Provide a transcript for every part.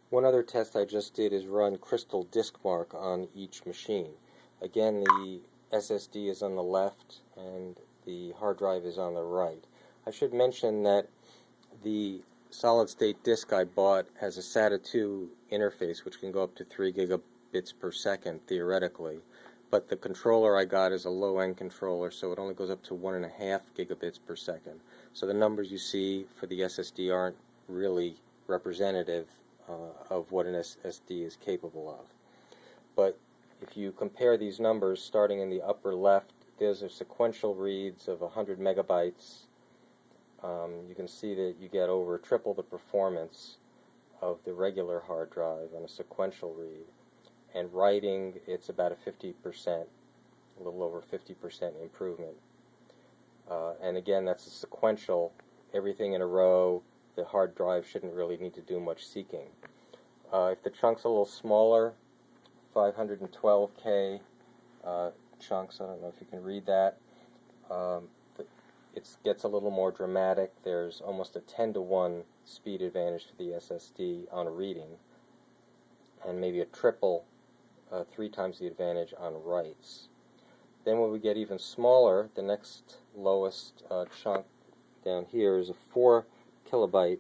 One other test I just did is run CrystalDiskMark on each machine. Again, the SSD is on the left and the hard drive is on the right. I should mention that the solid-state disk I bought has a SATA 2 interface which can go up to 3 gigabits per second theoretically, but the controller I got is a low-end controller, so it only goes up to 1.5 gigabits per second. So the numbers you see for the SSD aren't really representative of what an SSD is capable of. But if you compare these numbers, starting in the upper left, there's a sequential reads of 100 megabytes. You can see that you get over triple the performance of the regular hard drive on a sequential read. And writing, it's about a 50%, a little over 50% improvement. And again, that's a sequential, everything in a row. The hard drive shouldn't really need to do much seeking. If the chunk's a little smaller, 512K chunks, I don't know if you can read that, it gets a little more dramatic. There's almost a 10-to-1 speed advantage to the SSD on reading, and maybe a triple, 3 times the advantage on writes. Then when we get even smaller, the next lowest chunk down here is a 4 kilobyte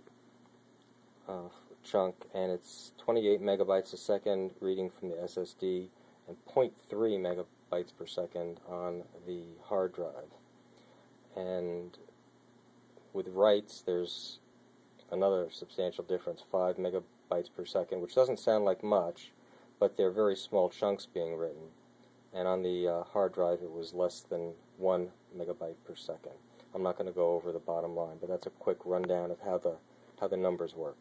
chunk, and it's 28 megabytes a second reading from the SSD and 0.3 megabytes per second on the hard drive. And with writes, there's another substantial difference, 5 megabytes per second, which doesn't sound like much, but they're very small chunks being written. And on the hard drive, it was less than 1 megabyte per second. I'm not going to go over the bottom line, but that's a quick rundown of how the numbers work.